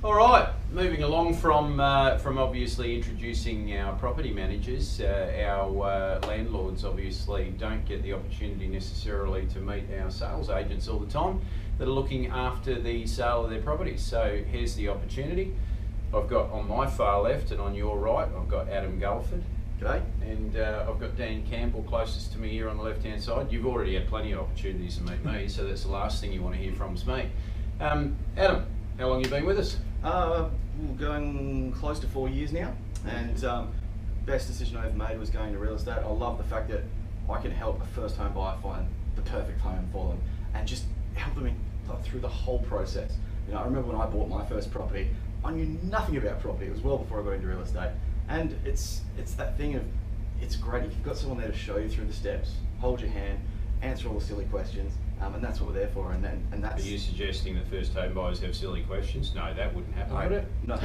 All right, moving along from obviously introducing our property managers, our landlords obviously don't get the opportunity necessarily to meet our sales agents all the time that are looking after the sale of their properties. So here's the opportunity. I've got on my far left and on your right, I've got Adam Gullford. G'day. And I've got Dan Campbell closest to me here on the left hand side. You've already had plenty of opportunities to meet me, so that's the last thing you want to hear from is me. Adam, how long have you been with us? We're going close to 4 years now, and best decision I ever made was going to real estate. I love the fact that I can help a first home buyer find the perfect home for them and just help them through the whole process. You know, I remember when I bought my first property, I knew nothing about property. It was well before I got into real estate, and it's that thing of, it's great if you've got someone there to show you through the steps, hold your hand, answer all the silly questions, and that's what we're there for. And that's. Are you suggesting that first home buyers have silly questions? No, that wouldn't happen, would it? No.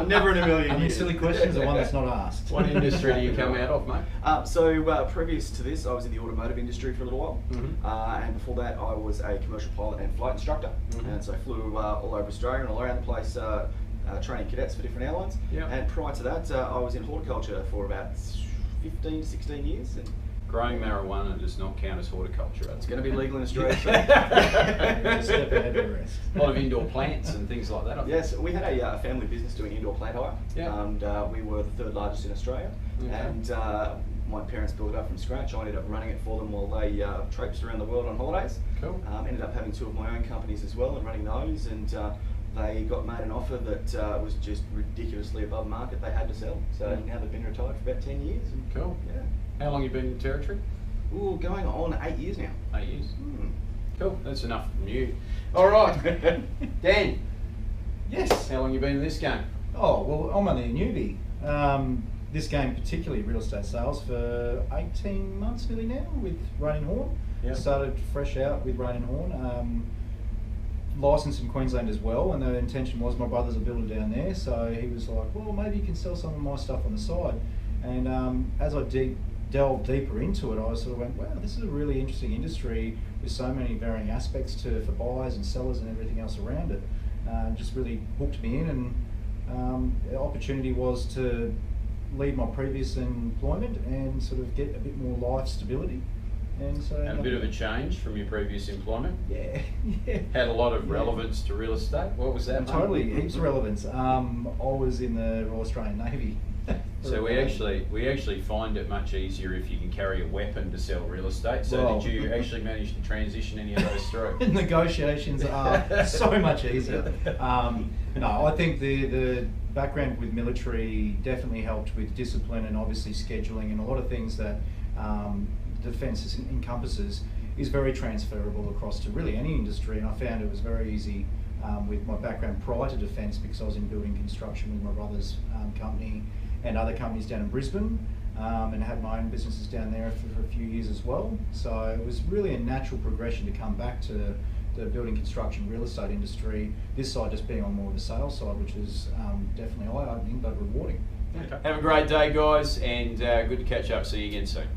never in a million years. Silly questions are one that's not asked. What industry do you come out of, mate? So previous to this, I was in the automotive industry for a little while, Mm-hmm. and before that, I was a commercial pilot and flight instructor, and so I flew all over Australia and all around the place, training cadets for different airlines. Yeah. And prior to that, I was in horticulture for about 15 to 16 years. And growing marijuana does not count as horticulture. it's going to be legal in Australia. Step ahead of the rest. A lot of indoor plants and things like that. I think. Yes, we had a family business doing indoor plant hire, Yeah. and we were the third largest in Australia. Okay. And my parents built it up from scratch. I ended up running it for them while they traipsed around the world on holidays. Cool. Ended up having two of my own companies as well and running those, and they got made an offer that was just ridiculously above market. They had to sell, so now they've been retired for about 10 years. And, Cool. yeah. How long have you been in territory? Ooh, going on 8 years now. 8 years. Cool. That's enough from you. All right, Dan. Yes. How long have you been in this game? Oh, well, I'm only a newbie. This game, particularly real estate sales, for 18 months nearly now with Raine Horne. Yep. Started fresh out with Raine Horne. Licensed in Queensland as well, and the intention was, my brother's a builder down there, so he was like, well, maybe you can sell some of my stuff on the side. And as I delved deeper into it, I sort of went, wow, this is a really interesting industry with so many varying aspects for buyers and sellers and everything else around it. Just really hooked me in, and the opportunity was to leave my previous employment and sort of get a bit more life stability. And so And a bit of a change from your previous employment. yeah. Had a lot of relevance to real estate. What was that? mate? Totally, heaps of relevance. I was in the Royal Australian Navy. So we actually find it much easier if you can carry a weapon to sell real estate. So Well, did you actually manage to transition any of those through? Negotiations are so much easier. No, I think the background with military definitely helped with discipline and obviously scheduling, and a lot of things that defence encompasses is very transferable across to really any industry. And I found it was very easy with my background prior to defence, because I was in building construction with my brother's company and other companies down in Brisbane, and had my own businesses down there for a few years as well. So it was really a natural progression to come back to the building construction real estate industry, this side just being on more of the sales side, which is definitely eye-opening but rewarding. Okay. Have a great day, guys, and good to catch up. See you again soon.